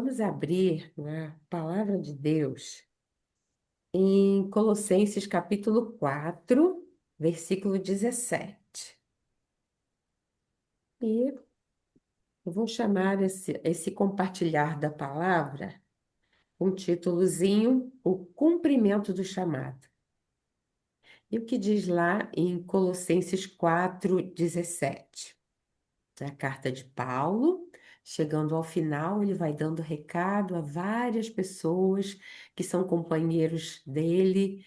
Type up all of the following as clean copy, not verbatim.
Vamos abrir a palavra de Deus em Colossenses capítulo 4, versículo 17. E eu vou chamar esse compartilhar da palavra um títulozinho, O Cumprimento do Chamado. E o que diz lá em Colossenses 4, 17? A carta de Paulo, chegando ao final, ele vai dando recado a várias pessoas que são companheiros dele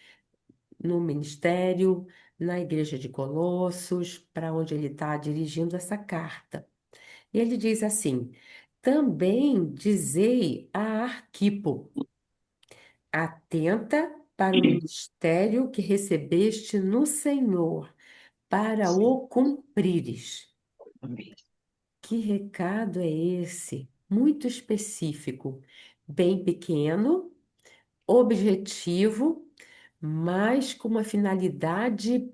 no ministério, na igreja de Colossos, para onde ele está dirigindo essa carta. E ele diz assim: também dizei a Arquipo, atenta para o ministério que recebeste no Senhor, para Sim, o cumprires. amém. Que recado é esse? Muito específico, bem pequeno, objetivo, mas com uma finalidade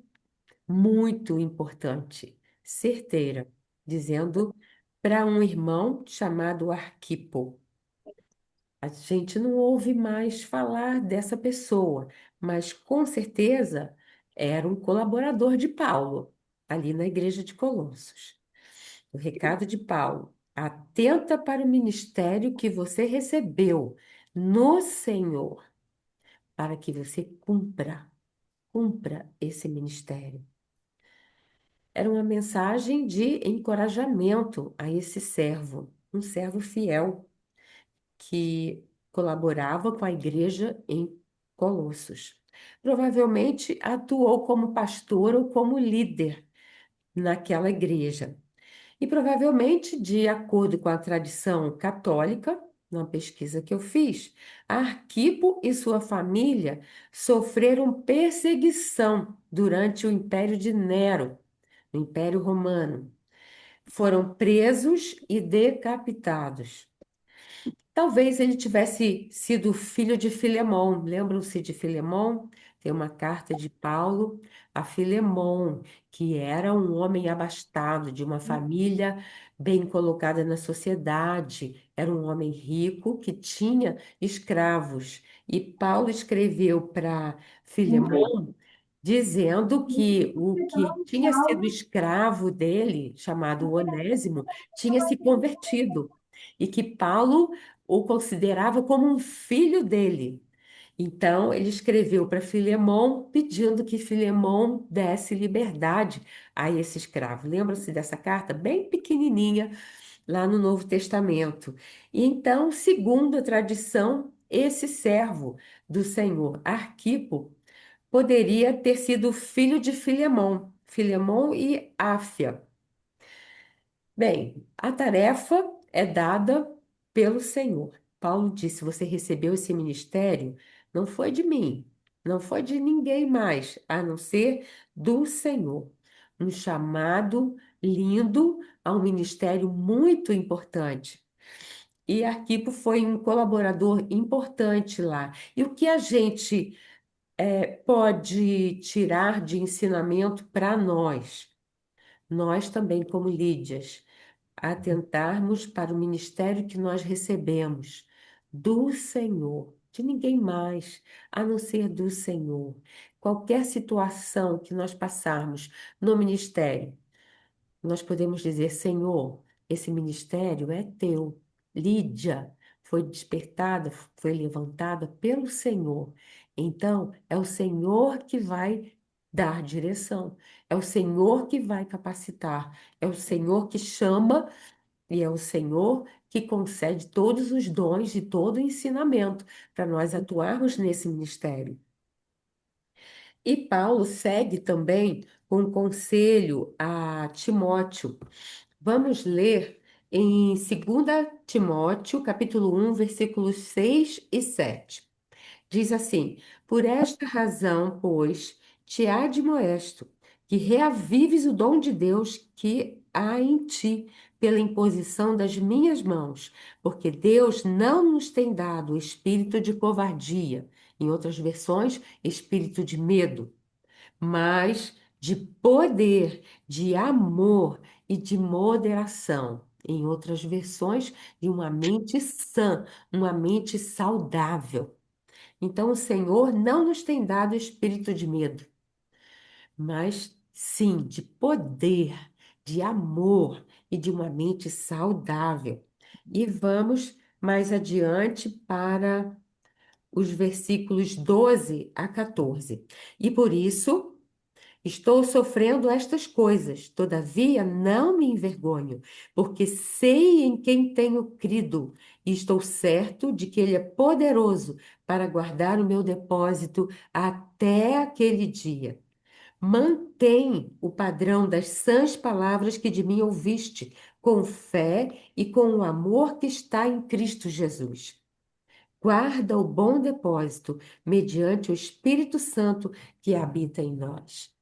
muito importante, certeira, dizendo para um irmão chamado Arquipo. A gente não ouve mais falar dessa pessoa, mas com certeza era um colaborador de Paulo, ali na igreja de Colossos. O recado de Paulo: atenta para o ministério que você recebeu no Senhor, para que você cumpra esse ministério. Era uma mensagem de encorajamento a esse servo, um servo fiel que colaborava com a igreja em Colossos. Provavelmente atuou como pastor ou como líder naquela igreja. E provavelmente, de acordo com a tradição católica, numa pesquisa que eu fiz, Arquipo e sua família sofreram perseguição durante o Império de Nero, o Império Romano. Foram presos e decapitados. Talvez ele tivesse sido filho de Filemão. Lembram-se de Filemão? Tem uma carta de Paulo a Filemão, que era um homem abastado, de uma família bem colocada na sociedade. Era um homem rico que tinha escravos. E Paulo escreveu para Filemão dizendo que o que tinha sido escravo dele, chamado Onésimo, tinha se convertido. E que Paulo o considerava como um filho dele. Então, ele escreveu para Filemão pedindo que Filemão desse liberdade a esse escravo. Lembra-se dessa carta? Bem pequenininha, lá no Novo Testamento. E então, segundo a tradição, esse servo do Senhor, Arquipo, poderia ter sido filho de Filemão, Filemão e Áfia. Bem, a tarefa é dada pelo Senhor. Paulo disse: você recebeu esse ministério, não foi de mim, não foi de ninguém mais, a não ser do Senhor. Um chamado lindo a um ministério muito importante. E Arquipo foi um colaborador importante lá. E o que a gente pode tirar de ensinamento para nós? Nós também, como Lídias, atentarmos para o ministério que nós recebemos do Senhor, de ninguém mais, a não ser do Senhor. Qualquer situação que nós passarmos no ministério, nós podemos dizer: Senhor, esse ministério é teu. Lídia foi despertada, foi levantada pelo Senhor. Então, é o Senhor que vai dar direção, é o Senhor que vai capacitar, é o Senhor que chama e é o Senhor que concede todos os dons e todo o ensinamento para nós atuarmos nesse ministério. E Paulo segue também com um conselho a Timóteo. Vamos ler em 2 Timóteo, capítulo 1, versículos 6 e 7. Diz assim: por esta razão, pois, te admoesto, que reavives o dom de Deus que há em ti, pela imposição das minhas mãos, porque Deus não nos tem dado o espírito de covardia, em outras versões, espírito de medo, mas de poder, de amor e de moderação. em outras versões, de uma mente sã, uma mente saudável. Então, o Senhor não nos tem dado espírito de medo, mas sim de poder, de amor e de uma mente saudável. E vamos mais adiante para os versículos 12 a 14. E por isso estou sofrendo estas coisas, todavia não me envergonho, porque sei em quem tenho crido e estou certo de que Ele é poderoso para guardar o meu depósito até aquele dia. Mantém o padrão das sãs palavras que de mim ouviste, com fé e com o amor que está em Cristo Jesus. Guarda o bom depósito mediante o Espírito Santo que habita em nós.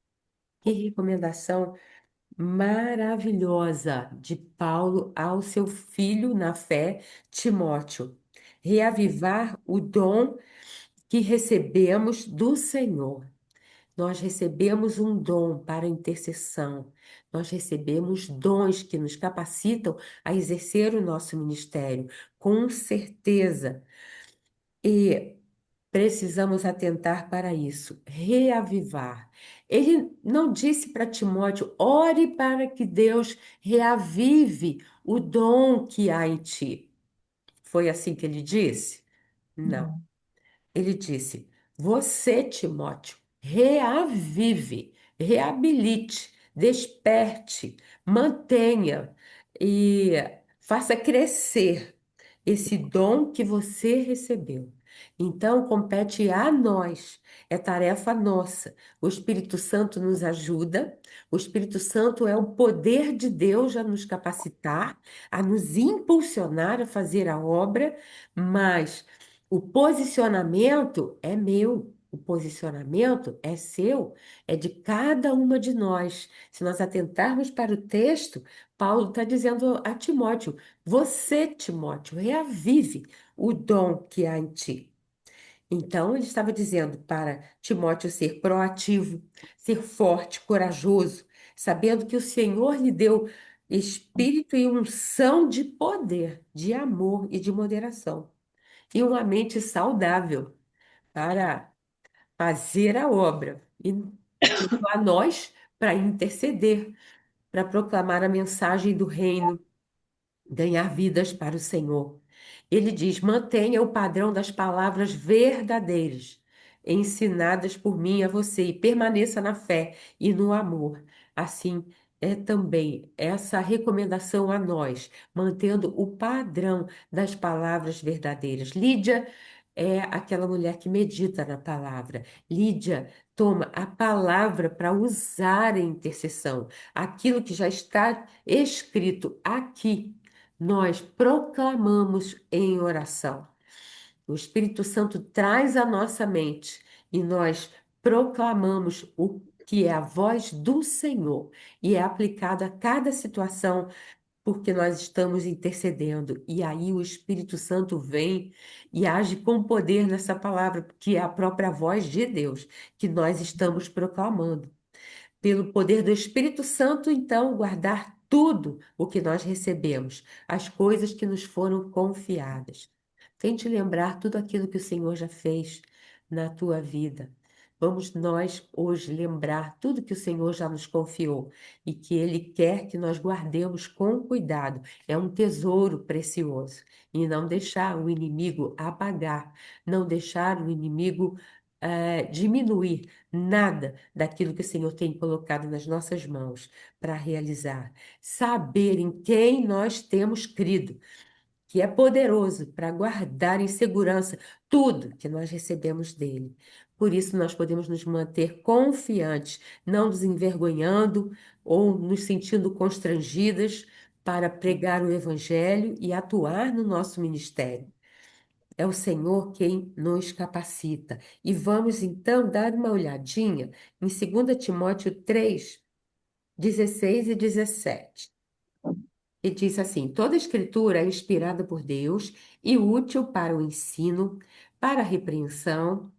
Que recomendação maravilhosa de Paulo ao seu filho na fé, Timóteo. Reavivar o dom que recebemos do Senhor. Nós recebemos um dom para intercessão. Nós recebemos dons que nos capacitam a exercer o nosso ministério, com certeza. E precisamos atentar para isso, reavivar. Ele não disse para Timóteo, ore para que Deus reavive o dom que há em ti. Foi assim que ele disse? Não. Não. Ele disse: Você, Timóteo, reavive, reabilite, desperte, mantenha e faça crescer esse dom que você recebeu. Então, compete a nós, é tarefa nossa. O Espírito Santo nos ajuda, o Espírito Santo é o poder de Deus a nos capacitar, a nos impulsionar a fazer a obra, mas. O posicionamento é meu, o posicionamento é seu, é de cada uma de nós. Se nós atentarmos para o texto, Paulo está dizendo a Timóteo: Você, Timóteo, reavive o dom que há em ti. Então, ele estava dizendo para Timóteo ser proativo, ser forte, corajoso, sabendo que o Senhor lhe deu espírito e unção de poder, de amor e de moderação e uma mente saudável para fazer a obra. E a nós para interceder, para proclamar a mensagem do reino, ganhar vidas para o Senhor. Ele diz: mantenha o padrão das palavras verdadeiras, ensinadas por mim a você, e permaneça na fé e no amor. Assim, é também essa recomendação a nós, mantendo o padrão das palavras verdadeiras. Lídia é aquela mulher que medita na palavra. Lídia toma a palavra para usar em intercessão, aquilo que já está escrito aqui nós proclamamos em oração. O Espírito Santo traz à nossa mente e nós proclamamos o que é a voz do Senhor e é aplicado a cada situação porque nós estamos intercedendo. E aí o Espírito Santo vem e age com poder nessa palavra, que é a própria voz de Deus que nós estamos proclamando pelo poder do Espírito Santo, então, guardar tudo o que nós recebemos, as coisas que nos foram confiadas. Tente lembrar tudo aquilo que o Senhor já fez na tua vida. Vamos nós hoje lembrar tudo que o Senhor já nos confiou e que Ele quer que nós guardemos com cuidado. É um tesouro precioso. E não deixar o inimigo apagar, não deixar o inimigo diminuir nada daquilo que o Senhor tem colocado nas nossas mãos para realizar. Saber em quem nós temos crido, que é poderoso para guardar em segurança tudo que nós recebemos dele. Por isso, nós podemos nos manter confiantes, não nos envergonhando ou nos sentindo constrangidas para pregar o Evangelho e atuar no nosso ministério. É o Senhor quem nos capacita. E vamos então dar uma olhadinha em 2 Timóteo 3, 16 e 17. E diz assim: toda escritura é inspirada por Deus e útil para o ensino, para a repreensão,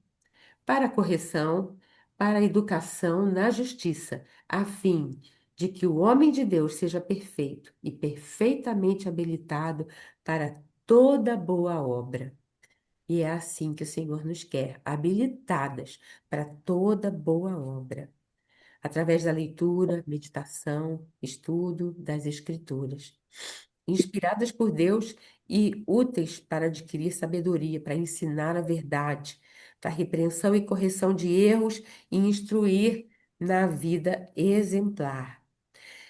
para a correção, para a educação na justiça, a fim de que o homem de Deus seja perfeito e perfeitamente habilitado para toda boa obra. E é assim que o Senhor nos quer, habilitadas para toda boa obra, através da leitura, meditação, estudo das Escrituras, inspiradas por Deus e úteis para adquirir sabedoria, para ensinar a verdade, para repreensão e correção de erros e instruir na vida exemplar.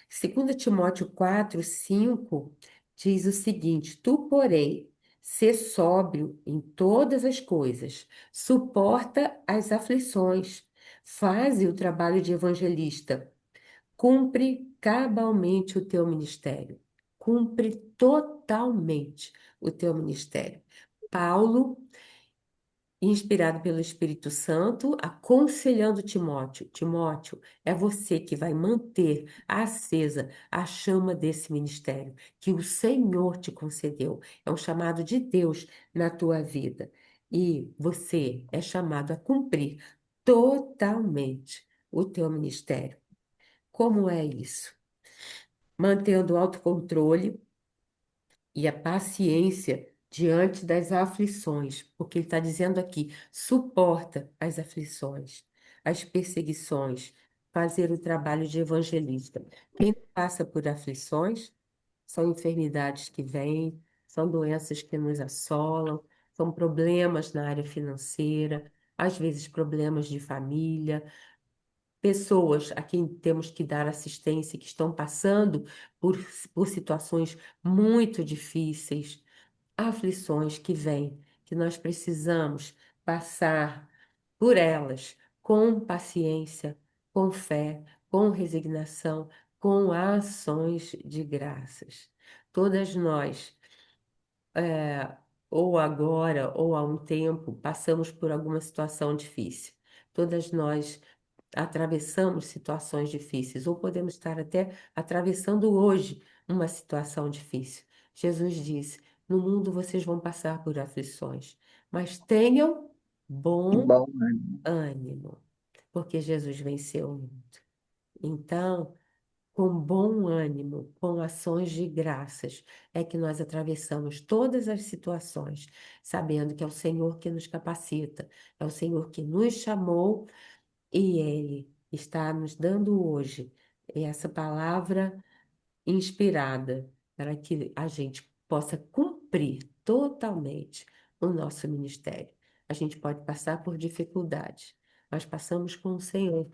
2 Timóteo 4:5 diz o seguinte: Tu, porém, sê sóbrio em todas as coisas, suporta as aflições, faze o trabalho de evangelista, cumpre cabalmente o teu ministério, cumpre totalmente o teu ministério. Paulo, inspirado pelo Espírito Santo, aconselhando Timóteo: Timóteo, é você que vai manter acesa a chama desse ministério que o Senhor te concedeu. É um chamado de Deus na tua vida. E você é chamado a cumprir totalmente o teu ministério. Como é isso? Mantendo o autocontrole e a paciência diante das aflições, porque ele está dizendo aqui: suporta as aflições, as perseguições, fazer o trabalho de evangelista. Quem passa por aflições são enfermidades que vêm, são doenças que nos assolam, são problemas na área financeira, às vezes problemas de família, pessoas a quem temos que dar assistência que estão passando por, por situações muito difíceis, aflições que vêm, que nós precisamos passar por elas com paciência, com fé, com resignação, com ações de graças. Todas nós, ou agora, ou há um tempo, passamos por alguma situação difícil. Todas nós atravessamos situações difíceis, ou podemos estar até atravessando hoje uma situação difícil. Jesus disse: No mundo vocês vão passar por aflições, mas tenham bom Bom, né? ânimo, porque Jesus venceu o mundo. Então, com bom ânimo, com ações de graças, é que nós atravessamos todas as situações, sabendo que é o Senhor que nos capacita, é o Senhor que nos chamou e Ele está nos dando hoje essa palavra inspirada para que a gente possa cumprir totalmente o nosso ministério. A gente pode passar por dificuldades, mas passamos com o Senhor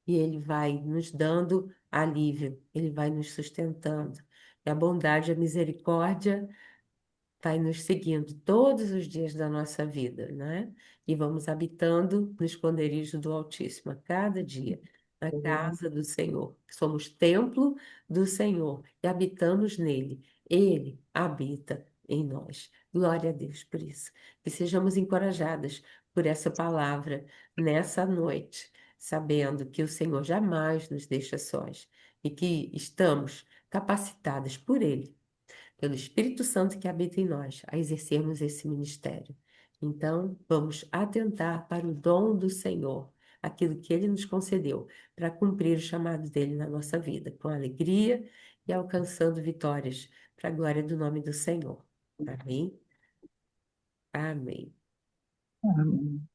e Ele vai nos dando alívio, Ele vai nos sustentando. E a bondade e a misericórdia vai nos seguindo todos os dias da nossa vida, né? E vamos habitando no esconderijo do Altíssimo a cada dia, na casa do Senhor. Somos templo do Senhor e habitamos nele. Ele habita em nós. Glória a Deus por isso. Que sejamos encorajadas por essa palavra nessa noite, sabendo que o Senhor jamais nos deixa sós e que estamos capacitadas por Ele, pelo Espírito Santo que habita em nós, a exercermos esse ministério. Então, vamos atentar para o dom do Senhor, aquilo que Ele nos concedeu, para cumprir o chamado dele na nossa vida, com alegria e alcançando vitórias, para a glória do nome do Senhor. Amém? Amém. Amém.